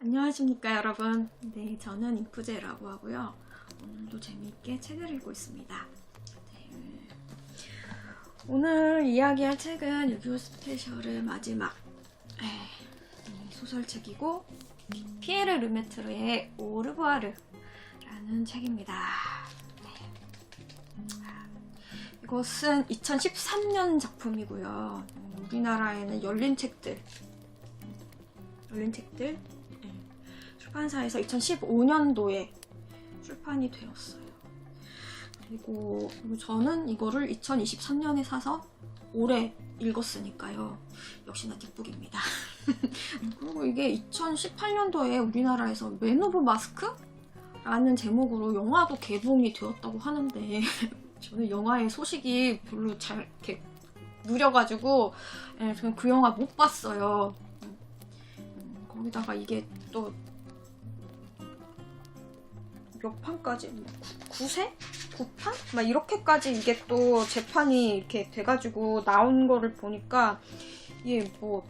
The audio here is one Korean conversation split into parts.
안녕하십니까 여러분. 네, 저는 인프제라고 하고요. 오늘도 재미있게 책을 읽고 있습니다. 네, 오늘 이야기할 책은 6.25 스페셜의 마지막 소설책이고 피에르 르메트르의 오르부아르라는 책입니다. 이것은 2013년 작품이고요. 우리나라에는 열린 책들 출판사에서 2015년도에 출판이 되었어요. 그리고 저는 이거를 2023년에 사서 올해 읽었으니까요. 역시나 뒷북입니다. 그리고 이게 2018년도에 우리나라에서 맨 오브 마스크? 라는 제목으로 영화도 개봉이 되었다고 하는데 저는 영화의 소식이 별로 잘 이렇게 느려가지고 저는 그 영화 못 봤어요. 거기다가 이게 또 몇 판까지 9세? 9판? 막 이렇게까지 이게 또 재판이 이렇게 돼가지고 나온 거를 보니까 이게 뭐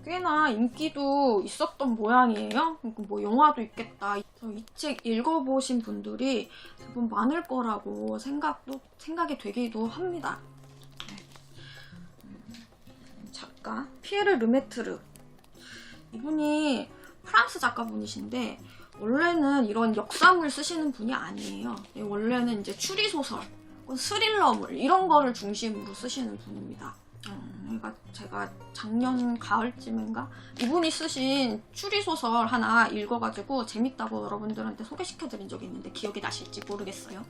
꽤나 인기도 있었던 모양이에요. 뭐 영화도 있겠다. 이 책 읽어보신 분들이 대부분 많을 거라고 생각이 되기도 합니다. 작가 피에르 르메트르, 이분이 프랑스 작가분이신데 원래는 이런 역사물 쓰시는 분이 아니에요. 원래는 이제 추리소설, 스릴러물 이런 거를 중심으로 쓰시는 분입니다. 그러니까 제가 작년 가을쯤인가 이분이 쓰신 추리소설 하나 읽어가지고 재밌다고 여러분들한테 소개시켜드린 적이 있는데 기억이 나실지 모르겠어요.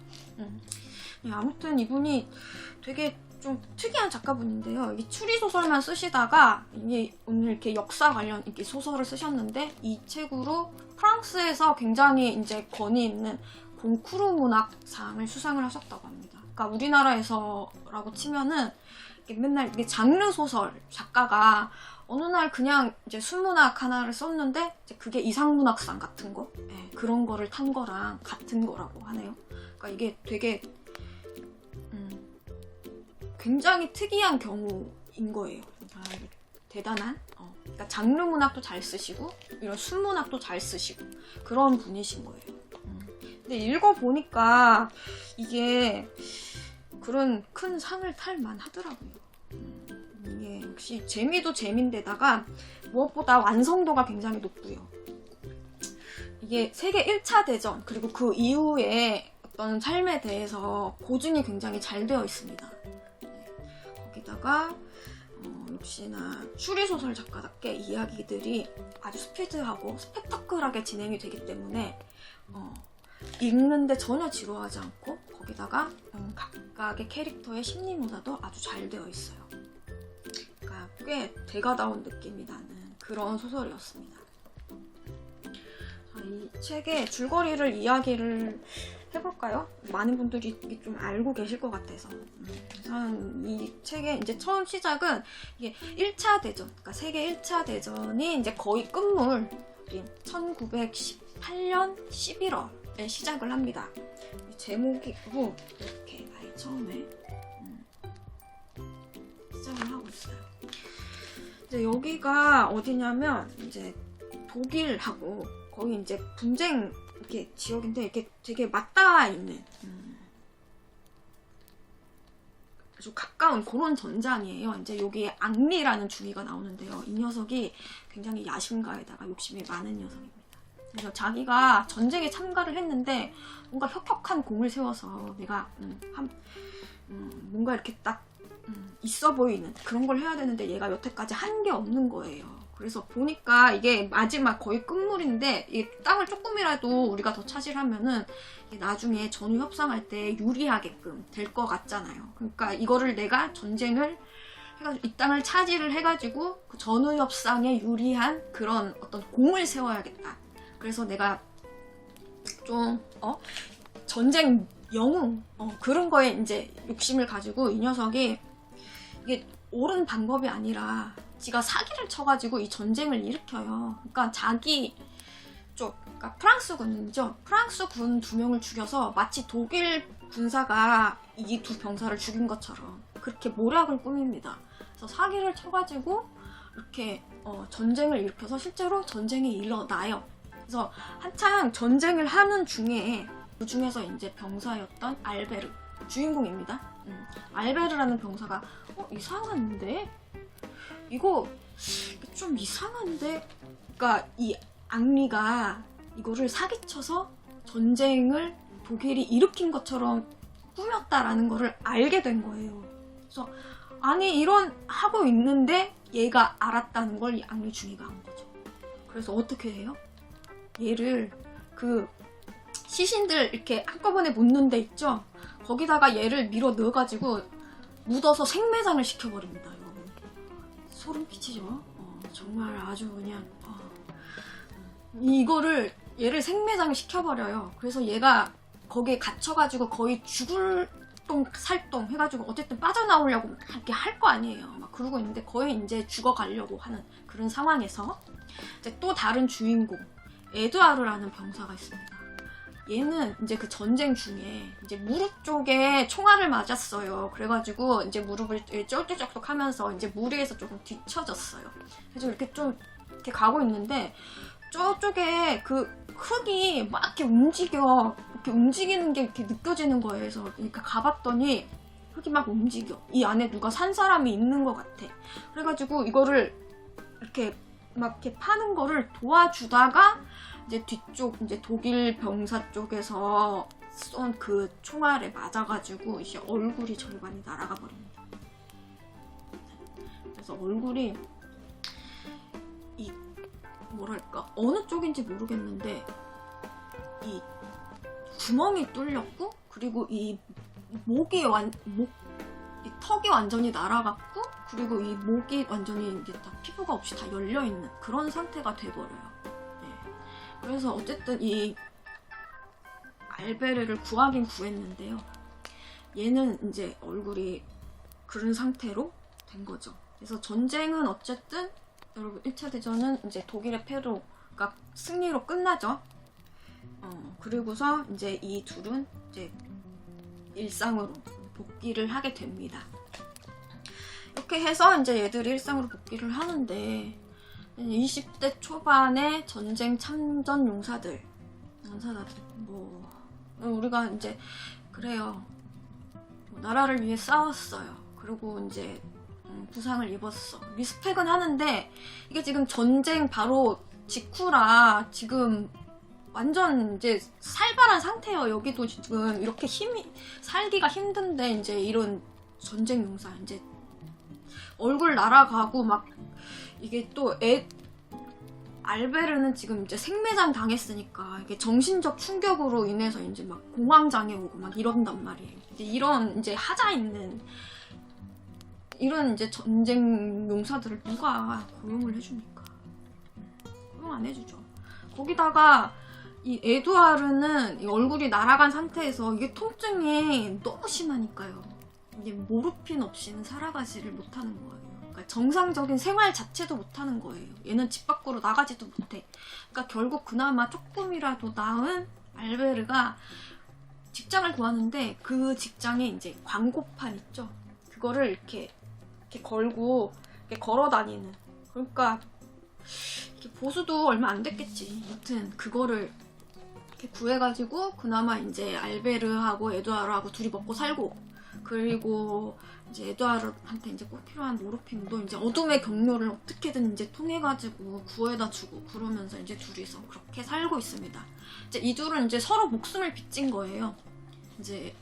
아무튼 이분이 되게 좀 특이한 작가분인데요. 이 추리소설만 쓰시다가 이게 오늘 이렇게 역사 관련 이렇게 소설을 쓰셨는데 이 책으로 프랑스에서 굉장히 이제 권위 있는 곤쿠르 문학상을 수상을 하셨다고 합니다. 그러니까 우리나라에서라고 치면은 맨날 이게 장르 소설 작가가 어느 날 그냥 이제 순문학 하나를 썼는데 이제 그게 이상문학상 같은 거, 그런 거를 탄 거랑 같은 거라고 하네요. 그러니까 이게 되게 굉장히 특이한 경우인 거예요. 대단한. 그러니까 장르 문학도 잘 쓰시고 이런 순문학도 잘 쓰시고 그런 분이신 거예요. 근데 읽어보니까 이게 그런 큰 상을 탈 만하더라고요. 이게 역시 재미도 재미인데다가 무엇보다 완성도가 굉장히 높고요. 이게 세계 1차 대전 그리고 그 이후에 어떤 삶에 대해서 고증이 굉장히 잘 되어 있습니다. 거기다가 역시나 추리소설 작가답게 이야기들이 아주 스피드하고 스펙타클하게 진행이 되기 때문에 읽는데 전혀 지루하지 않고 거기다가 각각의 캐릭터의 심리 묘사도 아주 잘 되어 있어요. 그러니까 꽤 대가다운 느낌이 나는 그런 소설이었습니다. 이 책의 줄거리를 이야기를 해볼까요? 많은 분들이 좀 알고 계실 것 같아서. 우선 이 책의 이제 처음 시작은 이게 1차 대전, 그러니까 세계 1차 대전이 이제 거의 끝물인 1918년 11월에 시작을 합니다. 제목이고 이렇게 아예 처음에 시작을 하고 있어요. 이제 여기가 어디냐면 이제 독일하고 거의 이제 분쟁 이렇게 지역인데 이렇게 되게 맞닿아 있는 아주 가까운 그런 전장이에요. 이제 여기에 앙리라는 중위가 나오는데요. 이 녀석이 굉장히 야심가에다가 욕심이 많은 녀석입니다. 그래서 자기가 전쟁에 참가를 했는데 뭔가 혁혁한 공을 세워서 내가 뭔가 이렇게 딱 있어 보이는 그런 걸 해야 되는데 얘가 여태까지 한 게 없는 거예요. 그래서 보니까 이게 마지막 거의 끝물인데 이 땅을 조금이라도 우리가 더 차지하면은 나중에 전후 협상할 때 유리하게끔 될 것 같잖아요. 그러니까 이거를 내가 전쟁을 해가지고 이 땅을 차지를 해가지고 그 전후 협상에 유리한 그런 어떤 공을 세워야겠다. 그래서 내가 좀 전쟁 영웅 그런 거에 이제 욕심을 가지고 이 녀석이 이게 옳은 방법이 아니라 지가 사기를 쳐가지고 이 전쟁을 일으켜요. 그러니까 자기 쪽, 그러니까 프랑스 군이죠. 프랑스 군 2명을 죽여서 마치 독일 군사가 이 두 병사를 죽인 것처럼 그렇게 모략을 꾸밉니다. 그래서 사기를 쳐가지고 이렇게 전쟁을 일으켜서 실제로 전쟁이 일어나요. 그래서 한창 전쟁을 하는 중에 그 중에서 이제 병사였던 알베르 주인공입니다. 알베르라는 병사가 이상한데? 이거 좀 이상한데? 그러니까 이 앙리가 이거를 사기쳐서 전쟁을 독일이 일으킨 것처럼 꾸몄다라는 거를 알게 된 거예요. 그래서 아니 이런 하고 있는데 얘가 알았다는 걸 이 앙리 중위가 한 거죠. 그래서 어떻게 해요? 얘를 그 시신들 이렇게 한꺼번에 묻는 데 있죠? 거기다가 얘를 밀어 넣어가지고 묻어서 생매장을 시켜버립니다. 여러분. 소름 끼치죠? 정말 아주 그냥 이거를 얘를 생매장을 시켜버려요. 그래서 얘가 거기에 갇혀가지고 거의 죽을 똥 살똥 해가지고 어쨌든 빠져나오려고 이렇게 할 거 아니에요. 막 그러고 있는데 거의 이제 죽어가려고 하는 그런 상황에서 이제 또 다른 주인공 에드와르라는 병사가 있습니다. 얘는 이제 그 전쟁 중에 이제 무릎 쪽에 총알을 맞았어요. 그래가지고 이제 무릎을 쩔뚝쩔뚝 하면서 이제 무리에서 조금 뒤쳐졌어요. 그래서 이렇게 좀 이렇게 가고 있는데 저쪽에 그 흙이 막 이렇게 이렇게 움직이는 게 이렇게 느껴지는 거예요. 그래서 이렇게 가봤더니 흙이 막 움직여. 이 안에 누가 산 사람이 있는 것 같아. 그래가지고 이거를 이렇게 막 이렇게 파는 거를 도와주다가 이제 뒤쪽 이제 독일 병사 쪽에서 쏜 그 총알에 맞아가지고 이제 얼굴이 절반이 날아가 버립니다. 그래서 얼굴이 이 뭐랄까 어느 쪽인지 모르겠는데 이 구멍이 뚫렸고 그리고 이 이 턱이 완전히 날아갔고 그리고 이 목이 완전히 이제 다 피부가 없이 다 열려 있는 그런 상태가 돼버려요. 네. 그래서 어쨌든 이 알베르를 구하긴 구했는데요. 얘는 이제 얼굴이 그런 상태로 된 거죠. 그래서 전쟁은 어쨌든 여러분 1차 대전은 이제 독일의 패로가 승리로 끝나죠. 그리고서 이제 이 둘은 이제 일상으로 복귀를 하게 됩니다. 이렇게 해서 이제 얘들이 일상으로 복귀를 하는데 20대 초반의 전쟁 참전 용사들 뭐 우리가 이제 그래요. 나라를 위해 싸웠어요. 그리고 이제 부상을 입었어. 리스펙은 하는데 이게 지금 전쟁 바로 직후라 지금 완전 이제 살벌한 상태예요. 여기도 지금 이렇게 살기가 힘든데 이제 이런 전쟁 용사 이제 얼굴 날아가고 막 이게 또 알베르는 지금 이제 생매장 당했으니까 이게 정신적 충격으로 인해서 이제 막 공황장애 오고 막 이런단 말이에요. 이제 이런 이제 하자 있는 이런 이제 전쟁 용사들을 누가 고용을 해줍니까? 고용 안 해주죠. 거기다가 이 에두아르는 이 얼굴이 날아간 상태에서 이게 통증이 너무 심하니까요. 이게 모르핀 없이는 살아가지를 못하는 거예요. 그러니까 정상적인 생활 자체도 못하는 거예요. 얘는 집 밖으로 나가지도 못해. 그러니까 결국 그나마 조금이라도 나은 알베르가 직장을 구하는데 그 직장에 이제 광고판 있죠. 그거를 이렇게 걸고 이렇게 걸어 다니는. 그러니까 이렇게 보수도 얼마 안 됐겠지. 아무튼 그거를 이렇게 구해가지고 그나마 이제 알베르하고 에두아르하고 둘이 먹고 살고 그리고 이제 에두아르한테 이제 꼭 필요한 모르핀도 이제 어둠의 경로를 어떻게든 이제 통해가지고 구해다 주고 그러면서 이제 둘이서 그렇게 살고 있습니다. 이제 이 둘은 이제 서로 목숨을 빚진 거예요. 이제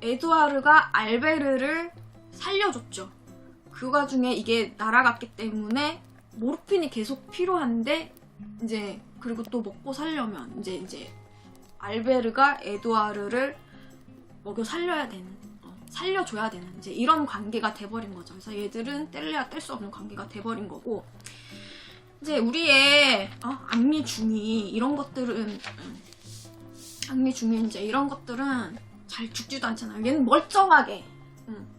에두아르가 알베르를 살려줬죠. 그 와중에 이게 날아갔기 때문에 모르핀이 계속 필요한데 이제 그리고 또 먹고 살려면 이제 알베르가 에두아르를 먹여 살려야 되는 살려줘야 되는 이제 이런 관계가 돼버린 거죠. 그래서 얘들은 뗄래야 뗄 수 없는 관계가 돼버린 거고 이제 우리의 앙리 중위 이런 것들은 앙리 중위 이제 이런 것들은 잘 죽지도 않잖아요. 얘는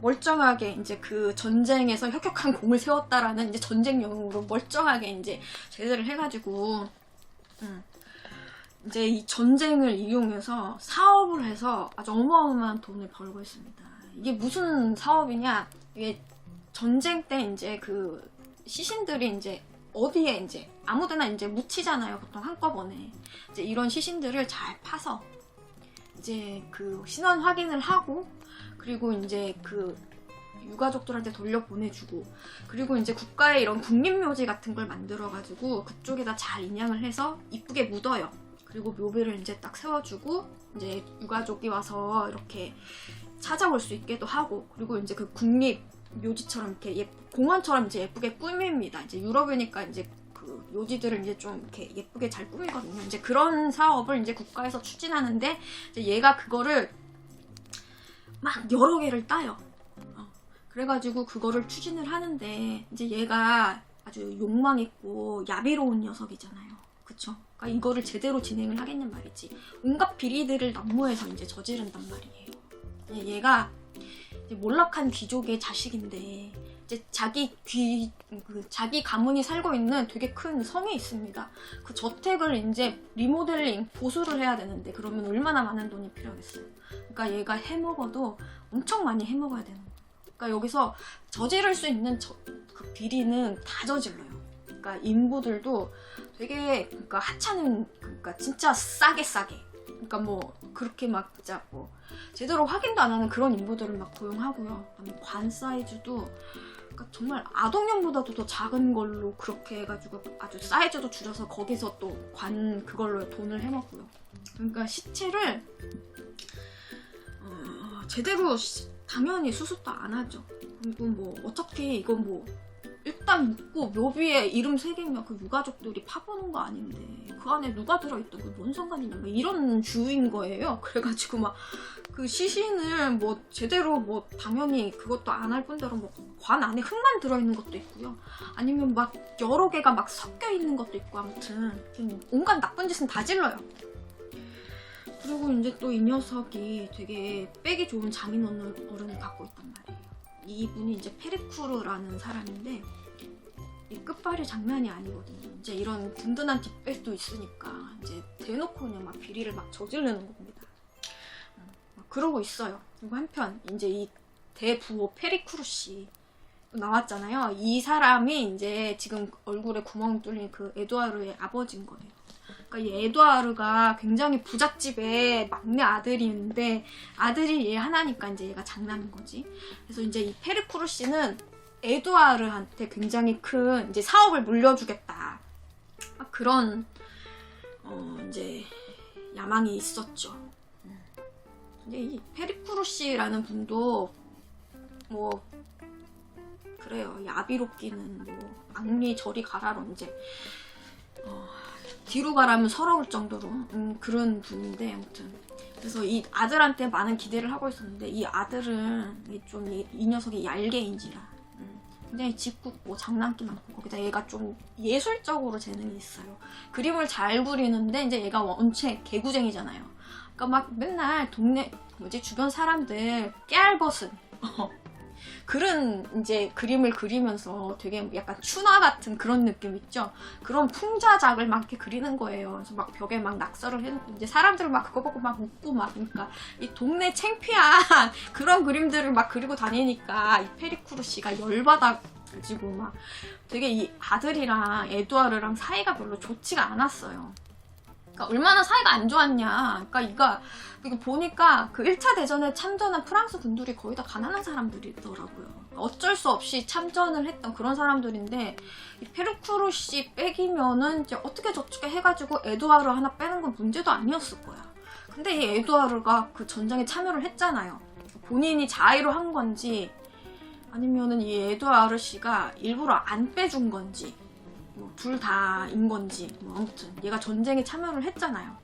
멀쩡하게 이제 그 전쟁에서 혁혁한 공을 세웠다라는 이제 전쟁 영웅으로 멀쩡하게 이제 제대를 해가지고 이제 이 전쟁을 이용해서 사업을 해서 아주 어마어마한 돈을 벌고 있습니다. 이게 무슨 사업이냐? 이게 전쟁 때 이제 그 시신들이 이제 어디에 이제 아무데나 이제 묻히잖아요. 보통 한꺼번에. 이제 이런 시신들을 잘 파서 이제 그 신원 확인을 하고, 그리고 이제 그 유가족들한테 돌려보내주고, 그리고 이제 국가의 이런 국립묘지 같은 걸 만들어가지고 그쪽에다 잘 인양을 해서 이쁘게 묻어요. 그리고 묘비를 이제 딱 세워주고, 이제 유가족이 와서 이렇게 찾아올 수 있게도 하고, 그리고 이제 그 국립묘지처럼 이렇게 공원처럼 이제 예쁘게 꾸밉니다. 이제 유럽이니까 이제 그 묘지들을 이제 좀 이렇게 예쁘게 잘 꾸미거든요. 이제 그런 사업을 이제 국가에서 추진하는데, 이제 얘가 그거를 막 여러 개를 따요. 그래가지고 그거를 추진을 하는데, 이제 얘가 아주 욕망 있고 야비로운 녀석이잖아요. 그쵸? 그러니까 이거를 제대로 진행을 하겠냔 말이지. 온갖 비리들을 남모해서 이제 저지른단 말이에요. 얘가 이제 몰락한 귀족의 자식인데, 이제 자기 가문이 살고 있는 되게 큰 성이 있습니다. 그 저택을 이제 리모델링, 보수를 해야 되는데, 그러면 얼마나 많은 돈이 필요하겠어요. 그러니까 얘가 해먹어도 엄청 많이 해먹어야 되는 거예요. 그러니까 여기서 저지를 수 있는 그 비리는 다 저질러요. 그러니까 인부들도 되게, 그러니까 하찮은, 그러니까 진짜 싸게 그러니까 뭐 그렇게 막 진짜 뭐 제대로 확인도 안 하는 그런 인부들을 막 고용하고요. 그다음에 관 사이즈도 그러니까 정말 아동용보다도 더 작은 걸로 그렇게 해가지고 아주 사이즈도 줄여서 거기서 또 관 그걸로 돈을 해먹고요. 그러니까 시체를 제대로 당연히 수습도 안 하죠. 그리고 뭐 어차피 이거 뭐 일단 묻고 묘비에 이름 새기면 그 유가족들이 파보는 거 아닌데 그 안에 누가 들어있던 그 뭔 상관이냐 뭐 이런 주인 거예요. 그래가지고 막 그 시신을 뭐 제대로 뭐 당연히 그것도 안 할 뿐더러 뭐 관 안에 흙만 들어있는 것도 있고요. 아니면 막 여러 개가 막 섞여 있는 것도 있고, 아무튼 온갖 나쁜 짓은 다 질러요. 그리고 이제 또 이 녀석이 되게 빼기 좋은 장인어른을 갖고 있단 말이에요. 이분이 이제 페리쿠르라는 사람인데 이 끝발이 장난이 아니거든요. 이제 이런 든든한 뒷배도 있으니까 이제 대놓고 그냥 막 비리를 막 저지르는 겁니다. 막 그러고 있어요. 그리고 한편 이제 이 대부호 페리쿠르 씨 나왔잖아요. 이 사람이 이제 지금 얼굴에 구멍 뚫린 그 에두아르의 아버지인 거예요. 그러니까 이 에두아르가 굉장히 부잣집의 막내 아들인데 아들이 얘 하나니까 이제 얘가 장난인 거지. 그래서 이제 이 페리쿠르 씨는 에두아르한테 굉장히 큰 이제 사업을 물려주겠다. 그런 이제 야망이 있었죠. 근데 이 페리쿠르 씨라는 분도 뭐 그래요. 야비롭기는 뭐 악리 저리 가라로 이제 뒤로 가라면 서러울 정도로 그런 분인데, 아무튼 그래서 이 아들한테 많은 기대를 하고 있었는데 이 아들은 좀 이 녀석이 얄개인지라 굉장히 짓궂고 장난기 많고, 거기다 얘가 좀 예술적으로 재능이 있어요. 그림을 잘 그리는데 이제 얘가 원체 개구쟁이잖아요. 그러니까 막 맨날 동네 주변 사람들 깨알벗은 그런 이제 그림을 그리면서 되게 약간 추나 같은 그런 느낌 있죠? 그런 풍자작을 막 이렇게 그리는 거예요. 그래서 막 벽에 막 낙서를 해놓고 이제 사람들 막 그거 보고 막 웃고 막, 그러니까 이 동네 창피한 그런 그림들을 막 그리고 다니니까 이 페리쿠르 씨가 열받아가지고 막 되게 이 아들이랑 에두아르랑 사이가 별로 좋지가 않았어요. 그러니까 얼마나 사이가 안 좋았냐. 그러니까 이거 보니까 그 1차 대전에 참전한 프랑스 군들이 거의 다 가난한 사람들이더라고요. 어쩔 수 없이 참전을 했던 그런 사람들인데 이 페르쿠르 씨 빼기면은 이제 어떻게 저렇게 해가지고 에두아르 하나 빼는 건 문제도 아니었을 거야. 근데 이 에두아르가 그 전쟁에 참여를 했잖아요. 본인이 자의로 한 건지 아니면은 이 에두아르 씨가 일부러 안 빼준 건지 뭐 둘 다인 건지 뭐 아무튼 얘가 전쟁에 참여를 했잖아요.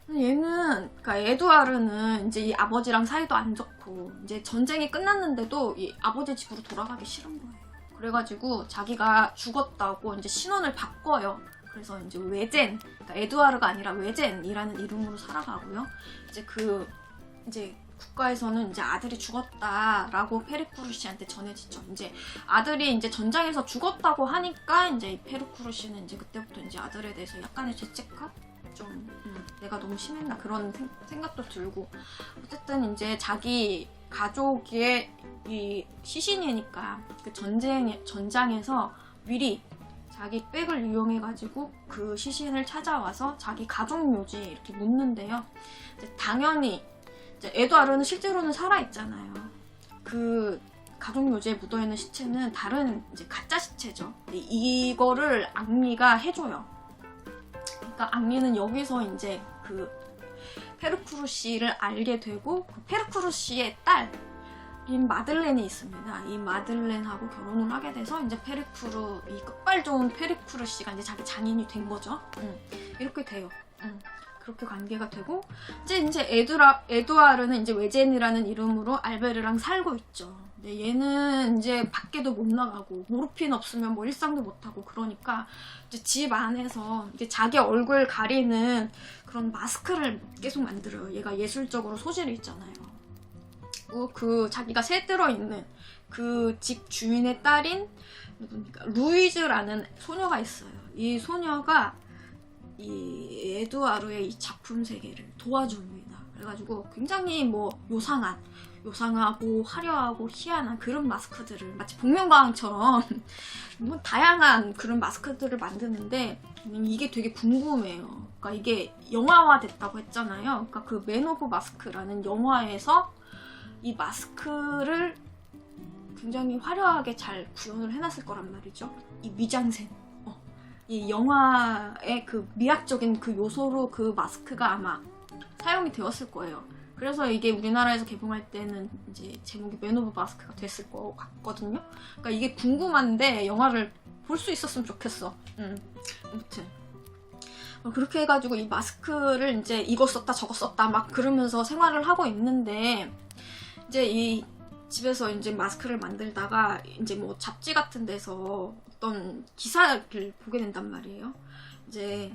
얘는 그러니까 에두아르는 이제 이 아버지랑 사이도 안 좋고 이제 전쟁이 끝났는데도 이 아버지 집으로 돌아가기 싫은 거예요. 그래가지고 자기가 죽었다고 이제 신원을 바꿔요. 그래서 이제 외젠, 그러니까 에두아르가 아니라 외젠이라는 이름으로 살아가고요. 이제 국가에서는 이제 아들이 죽었다라고 페리쿠르 씨한테 전해지죠. 이제 아들이 이제 전장에서 죽었다고 하니까 이제 이 페리쿠르 씨는 이제 그때부터 이제 아들에 대해서 약간의 죄책감? 좀 내가 너무 심했나 그런 생각도 들고, 어쨌든 이제 자기 가족의 이 시신이니까 그 전장에서 미리 자기 백을 이용해가지고 그 시신을 찾아와서 자기 가족 묘지에 이렇게 묻는데요. 이제 당연히 이제 에드와르는 실제로는 살아있잖아요. 그 가족 묘지에 묻어있는 시체는 다른 이제 가짜 시체죠. 이거를 앙리가 해줘요. 그러니까 앙리는 여기서 이제 그 페르쿠르 씨를 알게 되고 그 페르쿠르 씨의 딸인 마들렌이 있습니다. 이 마들렌하고 결혼을 하게 돼서 이제 페르쿠르, 이 끝발 좋은 페르쿠르 씨가 이제 자기 장인이 된 거죠. 이렇게 돼요. 그렇게 관계가 되고 이제 에드와르는 이제 외젠이라는 이름으로 알베르랑 살고 있죠. 근데 얘는 이제 밖에도 못 나가고 모르핀 없으면 뭐 일상도 못 하고 그러니까 이제 집 안에서 이제 자기 얼굴 가리는 그런 마스크를 계속 만들어요. 얘가 예술적으로 소질이 있잖아요. 그 자기가 새 들어 있는 그 집 주인의 딸인 누굽니까? 루이즈라는 소녀가 있어요. 이 소녀가 이 에드와르의 이 작품 세계를 도와줍니다. 그래가지고 굉장히 뭐 요상하고 화려하고 희한한 그런 마스크들을 마치 복면가왕처럼 뭐 다양한 그런 마스크들을 만드는데 이게 되게 궁금해요. 그러니까 이게 영화화 됐다고 했잖아요. 그러니까 그 맨 오브 마스크라는 영화에서 이 마스크를 굉장히 화려하게 잘 구현을 해놨을 거란 말이죠. 이 미장센. 이 영화의 그 미학적인 그 요소로 그 마스크가 아마 사용이 되었을 거예요. 그래서 이게 우리나라에서 개봉할 때는 이제 제목이 맨 오브 마스크가 됐을 것 같거든요. 그러니까 이게 궁금한데 영화를 볼 수 있었으면 좋겠어. 아무튼 그렇게 해가지고 이 마스크를 이제 이거 썼다 저거 썼다 막 그러면서 생활을 하고 있는데 이제 이 집에서 이제 마스크를 만들다가 이제 뭐 잡지 같은 데서 어떤 기사를 보게 된단 말이에요. 이제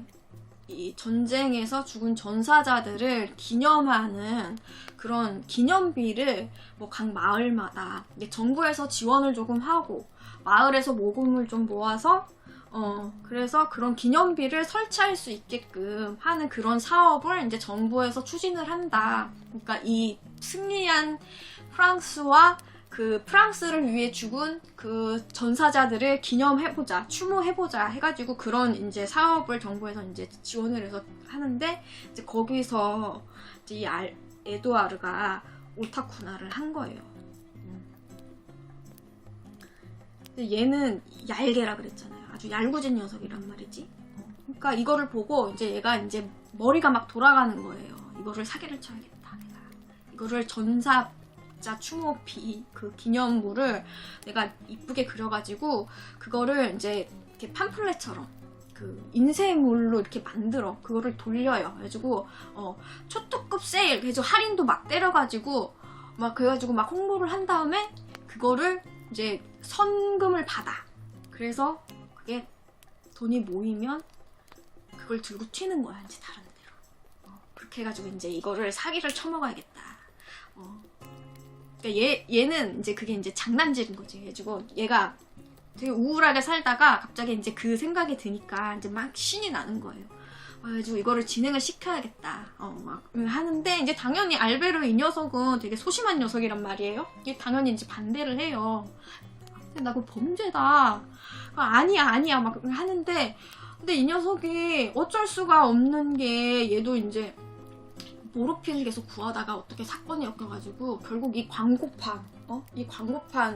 이 전쟁에서 죽은 전사자들을 기념하는 그런 기념비를 뭐 각 마을마다 정부에서 지원을 조금 하고 마을에서 모금을 좀 모아서 그래서 그런 기념비를 설치할 수 있게끔 하는 그런 사업을 이제 정부에서 추진을 한다. 그러니까 이 승리한 프랑스와 그 프랑스를 위해 죽은 그 전사자들을 기념해보자, 추모해보자 해가지고 그런 이제 사업을 정부에서 이제 지원을 해서 하는데 이제 거기서 이제 이 에드와르가 오타쿠나를 한 거예요. 근데 얘는 얄개라 그랬잖아요. 아주 얄궂은 녀석이란 말이지. 그러니까 이거를 보고 이제 얘가 이제 머리가 막 돌아가는 거예요. 이거를 사기를 쳐야겠다. 내가 이거를 전사자 추모비 그 기념물을 내가 이쁘게 그려가지고 그거를 이제 이렇게 팜플렛처럼 그 인쇄물로 이렇게 만들어 그거를 돌려요. 그래가지고 초특급 세일 그래서 할인도 막 때려가지고 막 그래가지고 막 홍보를 한 다음에 그거를 이제 선금을 받아. 그래서 그게 돈이 모이면 그걸 들고 튀는 거야 이제 다른 데로. 그렇게 해가지고 이제 이거를 사기를 쳐먹어야겠다. 그러니까 얘는 이제 그게 이제 장난질인 거지. 그래가지고 얘가 되게 우울하게 살다가 갑자기 이제 그 생각이 드니까 이제 막 신이 나는 거예요. 그래가지고 이거를 진행을 시켜야겠다. 막 하는데 이제 당연히 알베르 이 녀석은 되게 소심한 녀석이란 말이에요. 이게 당연히 이제 반대를 해요. 근데 나 그거 범죄다. 아니야 막 하는데 근데 이 녀석이 어쩔 수가 없는 게 얘도 이제 모르핀을 계속 구하다가 어떻게 사건이 엮여가지고 결국 이 광고판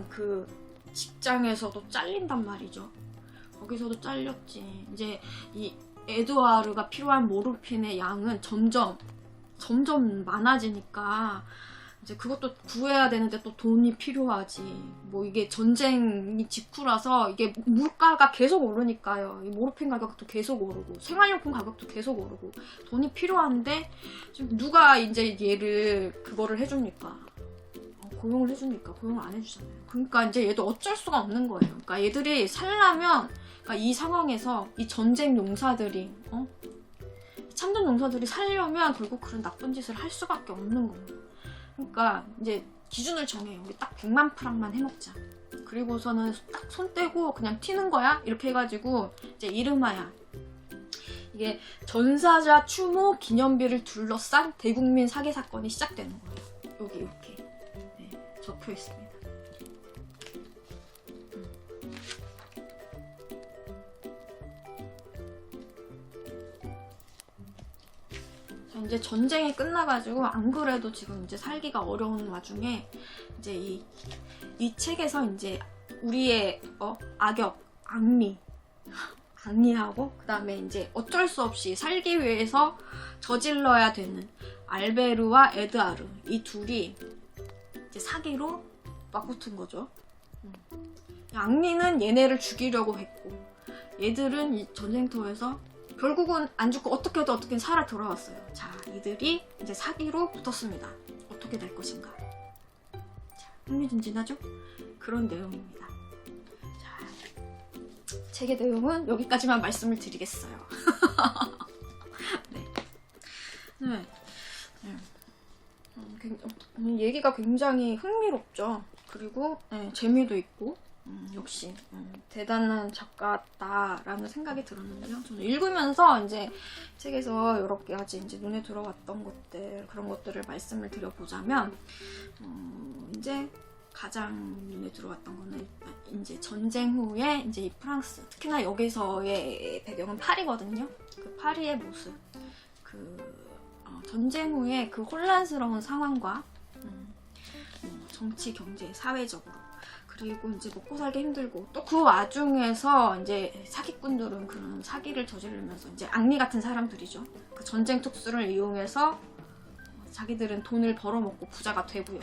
그 직장에서도 잘린단 말이죠. 거기서도 잘렸지. 이제 이 에드와르가 필요한 모르핀의 양은 점점 많아지니까 이제 그것도 구해야 되는데 또 돈이 필요하지. 뭐 이게 전쟁이 직후라서 이게 물가가 계속 오르니까요. 이 모르핀 가격도 계속 오르고 생활용품 가격도 계속 오르고 돈이 필요한데 지금 누가 이제 얘를 그거를 해줍니까? 고용을 해줍니까? 고용을 안 해주잖아요. 그러니까 이제 얘도 어쩔 수가 없는 거예요. 그러니까 얘들이 살려면 그러니까 이 상황에서 이 전쟁 용사들이 참전 용사들이 살려면 결국 그런 나쁜 짓을 할 수밖에 없는 거예요. 그러니까 이제 기준을 정해요. 우리 딱 100만 프랑만 해먹자. 그리고서는 딱 손 떼고 그냥 튀는 거야. 이렇게 해가지고 이제 이름하야 이게 전사자 추모 기념비를 둘러싼 대국민 사기 사건이 시작되는 거예요. 여기 이렇게. 네. 적혀 있습니다. 자, 이제 전쟁이 끝나가지고 안 그래도 지금 이제 살기가 어려운 와중에 이제 이 책에서 이제 우리의 악역 앙리하고 그다음에 이제 어쩔 수 없이 살기 위해서 저질러야 되는 알베르와 에드아르, 이 둘이 이제 사기로 맞붙은 거죠. 앙리는 얘네를 죽이려고 했고, 얘들은 이 전쟁터에서 결국은 안 죽고 어떻게든 살아 돌아왔어요. 자, 이들이 이제 사기로 붙었습니다. 어떻게 될 것인가? 자, 흥미진진하죠? 그런 내용입니다. 자, 책의 내용은 여기까지만 말씀을 드리겠어요. 네. 얘기가 굉장히 흥미롭죠. 그리고 재미도 있고, 역시 대단한 작가다라는 생각이 들었는데요. 저는 읽으면서 이제 책에서 여러 가지 이제 눈에 들어왔던 것들, 그런 것들을 말씀을 드려보자면, 이제 가장 눈에 들어왔던 거는 이제 전쟁 후에 이제 이 프랑스, 특히나 여기서의 배경은 파리거든요. 그 파리의 모습, 전쟁 후에 그 혼란스러운 상황과 정치, 경제, 사회적으로, 그리고 이제 먹고 살기 힘들고, 또 그 와중에서 이제 사기꾼들은 그런 사기를 저지르면서 이제 앙리 같은 사람들이죠. 그 전쟁 특수를 이용해서 자기들은 돈을 벌어먹고 부자가 되고요.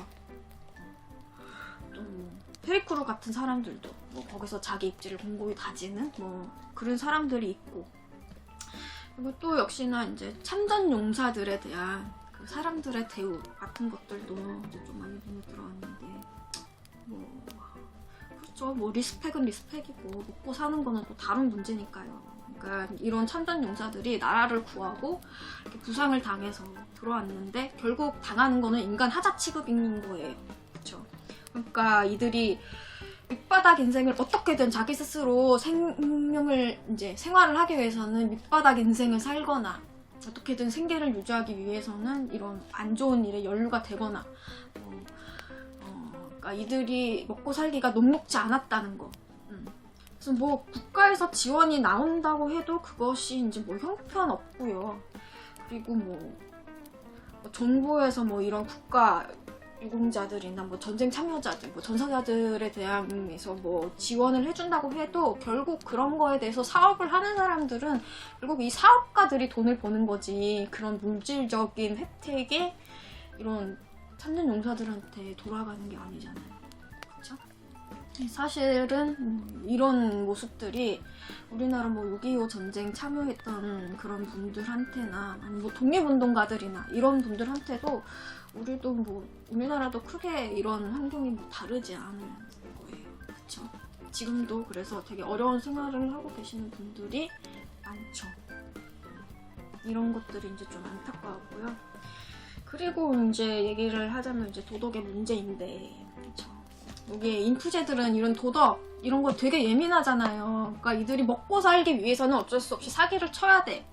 또 페리크루 같은 사람들도 거기서 자기 입지를 공고히 다지는 그런 사람들이 있고, 그리고 또 역시나 이제 참전 용사들에 대한 그 사람들의 대우 같은 것들도 이제 좀 많이 눈에 들어왔는데, 그렇죠. 리스펙은 리스펙이고 먹고 사는 거는 또 다른 문제니까요. 그러니까 이런 참전 용사들이 나라를 구하고 이렇게 부상을 당해서 들어왔는데 결국 당하는 거는 인간 하자 취급인 거예요. 그렇죠. 그러니까 이들이 밑바닥 인생을 어떻게든 자기 스스로 생활을 하기 위해서는 밑바닥 인생을 살거나, 어떻게든 생계를 유지하기 위해서는 이런 안 좋은 일에 연루가 되거나, 그러니까 이들이 먹고 살기가 녹록지 않았다는 거. 그래서 국가에서 지원이 나온다고 해도 그것이 이제 형편없고요. 그리고 정부에서 이런 국가 유공자들이나 전쟁 참여자들, 전사자들에 대해서 지원을 해준다고 해도 결국 그런 거에 대해서 사업을 하는 사람들은 결국 이 사업가들이 돈을 버는 거지, 그런 물질적인 혜택이 이런 참전 용사들한테 돌아가는 게 아니잖아요. 그렇죠? 사실은 이런 모습들이 우리나라 6.25 전쟁 참여했던 그런 분들한테나 아니면 독립운동가들이나 이런 분들한테도 우리도 우리나라도 크게 이런 환경이 다르지 않은 거예요. 그렇죠? 지금도 그래서 되게 어려운 생활을 하고 계시는 분들이 많죠. 이런 것들이 이제 좀 안타까웠고요. 그리고 이제 얘기를 하자면 이제 도덕의 문제인데, 그렇죠? 여기에 인프제들은 이런 도덕, 이런 거 되게 예민하잖아요. 그러니까 이들이 먹고 살기 위해서는 어쩔 수 없이 사기를 쳐야 돼.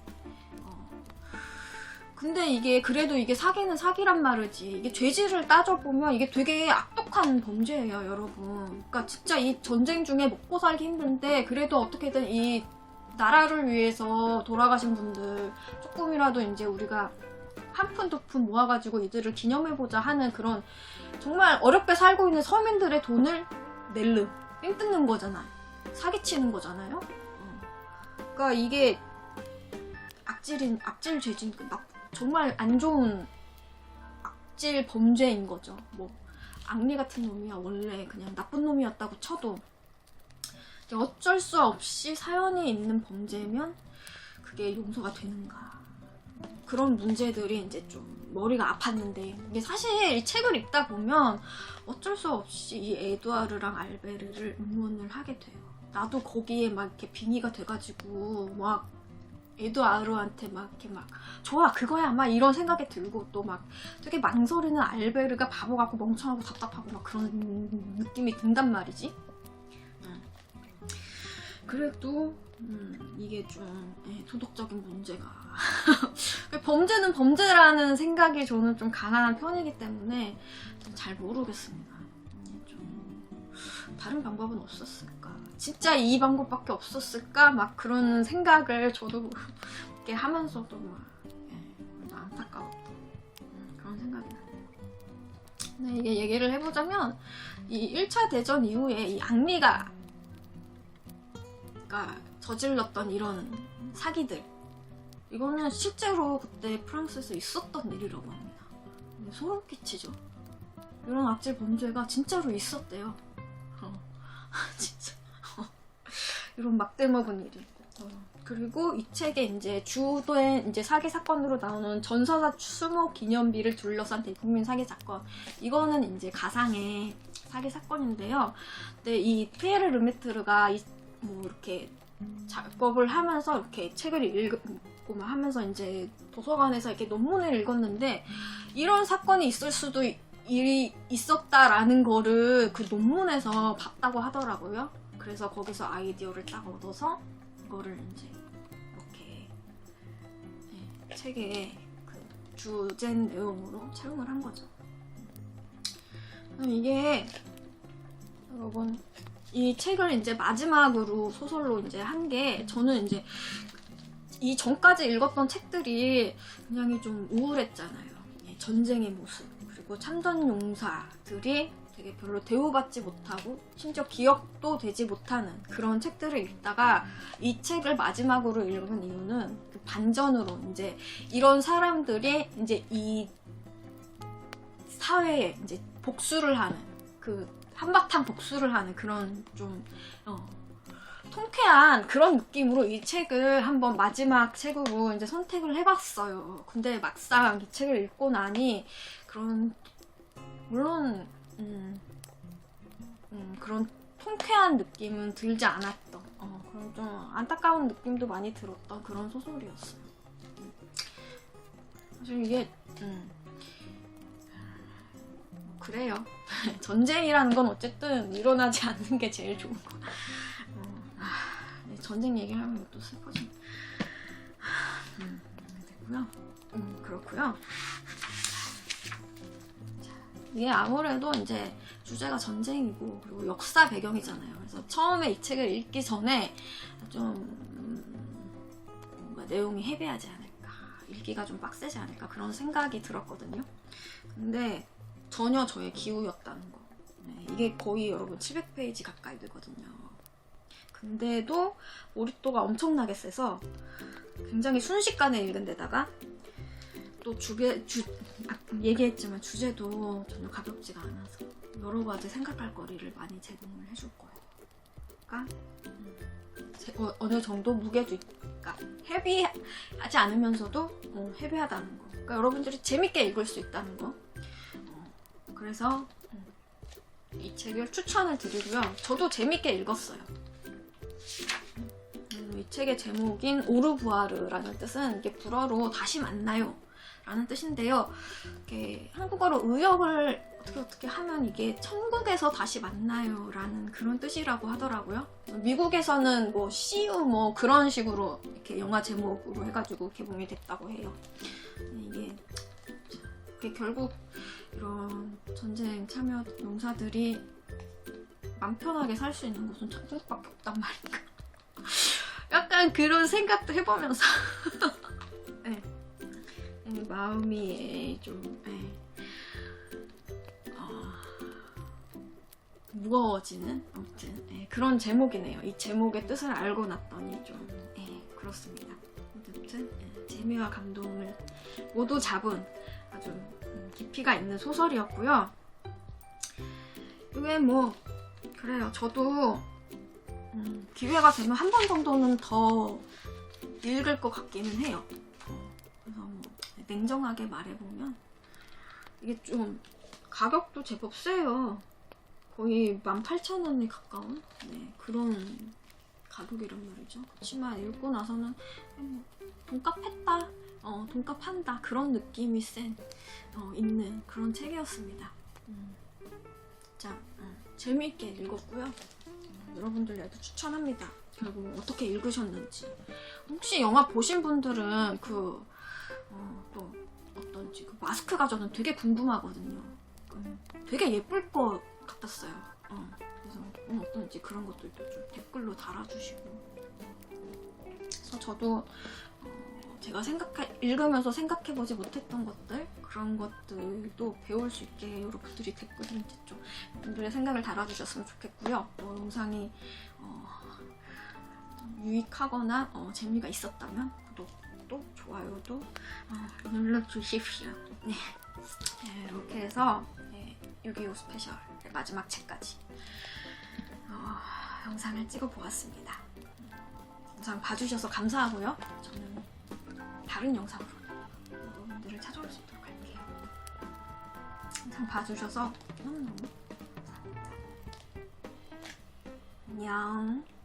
근데 그래도 이게 사기는 사기란 말이지. 이게 죄질을 따져보면 이게 되게 악독한 범죄예요, 여러분. 그러니까 진짜 이 전쟁 중에 먹고 살기 힘든데 그래도 어떻게든 이 나라를 위해서 돌아가신 분들 조금이라도 이제 우리가 한 푼 두 푼 모아가지고 이들을 기념해보자 하는 그런 정말 어렵게 살고 있는 서민들의 돈을 삥 뜯는 거잖아요. 사기치는 거잖아요. 그러니까 이게 악질 죄진, 정말 안 좋은 악질 범죄인 거죠. 앙리 같은 놈이야 원래 그냥 나쁜 놈이었다고 쳐도 어쩔 수 없이 사연이 있는 범죄면 그게 용서가 되는가, 그런 문제들이 이제 좀 머리가 아팠는데, 이게 사실 이 책을 읽다 보면 어쩔 수 없이 이 에두아르랑 알베르를 응원을 하게 돼요. 나도 거기에 이렇게 빙의가 돼가지고 에두아르한테 이렇게 좋아 그거야 이런 생각이 들고, 또 되게 망설이는 알베르가 바보 같고 멍청하고 답답하고 그런 느낌이 든단 말이지. 그래도 이게 좀 도덕적인 문제가 범죄는 범죄라는 생각이 저는 좀 강한 편이기 때문에 좀 잘 모르겠습니다. 다른 방법은 없었을까? 진짜 이 방법밖에 없었을까? 막 그런 생각을 저도 이렇게 하면서도 막 안타까웠던 그런 생각이 나네요. 네, 이게 얘기를 해보자면 이 1차 대전 이후에 이 앙리가 저질렀던 이런 사기들, 이거는 실제로 그때 프랑스에서 있었던 일이라고 합니다. 소름 끼치죠. 이런 악질 범죄가 진짜로 있었대요. 진짜 이런 막대 먹은 일이. 그리고 이 책에 이제 주된 이제 사기 사건으로 나오는 전사자 수모 기념비를 둘러싼 대국민 사기 사건. 이거는 이제 가상의 사기 사건인데요. 근데 이 피에르 르메트르가 뭐 이렇게 작업을 하면서 이렇게 책을 읽고 막 하면서 이제 도서관에서 이렇게 논문을 읽었는데 이런 사건이 있을 수도 일이 있었다라는 거를 그 논문에서 봤다고 하더라고요. 그래서 거기서 아이디어를 딱 얻어서 이거를 이제 이렇게 책의 그 주된 내용으로 채용을 한 거죠. 이게 여러분 이 책을 이제 마지막으로 소설로 이제 한 게 저는 이제 이 전까지 읽었던 책들이 굉장히 좀 우울했잖아요. 전쟁의 모습 그리고 참전 용사들이 되게 별로 대우받지 못하고 심지어 기억도 되지 못하는 그런 책들을 읽다가 이 책을 마지막으로 읽은 이유는 그 반전으로 이제 이런 사람들이 이제 이 사회에 이제 복수를 하는 그 한바탕 복수를 하는 그런 좀 통쾌한 그런 느낌으로 이 책을 한번 마지막 책으로 이제 선택을 해봤어요. 근데 막상 이 책을 읽고 나니 그런 물론 그런 통쾌한 느낌은 들지 않았던 그런 좀 안타까운 느낌도 많이 들었던 그런 소설이었어요. 사실 이게 그래요. 전쟁이라는 건 어쨌든 일어나지 않는 게 제일 좋은 거. 전쟁 얘기를 하면 또 슬퍼지네. 됐고요. 그렇고요. 이게 아무래도 이제 주제가 전쟁이고 그리고 역사 배경이잖아요. 그래서 처음에 이 책을 읽기 전에 좀 뭔가 내용이 헤비하지 않을까, 읽기가 좀 빡세지 않을까 그런 생각이 들었거든요. 근데 전혀 저의 기우였다는 거. 이게 거의 여러분 700페이지 가까이 되거든요. 근데도 몰입도가 엄청나게 세서 굉장히 순식간에 읽은 데다가 또 얘기했지만 주제도 전혀 가볍지가 않아서 여러 가지 생각할 거리를 많이 제공을 해줄 거예요. 그러니까 어느 정도 무게도 그러니까 헤비하지 않으면서도 헤비하다는 거. 그러니까 여러분들이 재밌게 읽을 수 있다는 거. 그래서 이 책을 추천을 드리고요. 저도 재밌게 읽었어요. 이 책의 제목인 오르부아르라는 뜻은 이게 불어로 다시 만나요 라는 뜻인데요. 이렇게 한국어로 의역을 어떻게 하면 이게 천국에서 다시 만나요 라는 그런 뜻이라고 하더라고요. 미국에서는 뭐 See you 뭐 그런 식으로 이렇게 영화 제목으로 해가지고 개봉이 됐다고 해요. 이게 결국 이런 전쟁 참여 용사들이 맘 편하게 살 수 있는 곳은 천국밖에 없단 말인가. 약간 그런 생각도 해보면서 네. 마음이 좀 무거워지는 아무튼 그런 제목이네요. 이 제목의 뜻을 알고 났더니 좀 그렇습니다. 아무튼 재미와 감동을 모두 잡은 아주 깊이가 있는 소설이었고요. 이게 뭐 그래요. 저도 기회가 되면 한 번 정도는 더 읽을 것 같기는 해요. 그래서 뭐 냉정하게 말해보면 이게 좀 가격도 제법 세요. 거의 18,000원에 가까운 그런 가격이란 말이죠. 그렇지만 읽고 나서는 돈값 했다, 돈값 한다 그런 느낌이 있는 그런 책이었습니다. 자, 재미있게 읽었고요. 여러분들에도 추천합니다. 그리고 어떻게 읽으셨는지, 혹시 영화 보신 분들은 또 어떤지 그 마스크가 저는 되게 궁금하거든요. 되게 예쁠 것 같았어요. 그래서 기분 어떤지 그런 것들도 좀 댓글로 달아주시고. 그래서 저도 제가 읽으면서 생각해보지 못했던 것들, 그런 것들도 배울 수 있게 여러분들이 댓글을 이제 좀 여러분들의 생각을 달아주셨으면 좋겠고요. 영상이 유익하거나 재미가 있었다면 구독도 좋아요도 눌러주십시오. 네. 네, 이렇게 해서 유-gi-oh 스페셜 마지막 책까지 영상을 찍어보았습니다. 영상 봐주셔서 감사하고요. 저는 다른 영상으로 여러분들을 찾아올 수 있도록 할게요. 영상 봐주셔서 너무너무 감사합니다. 안녕.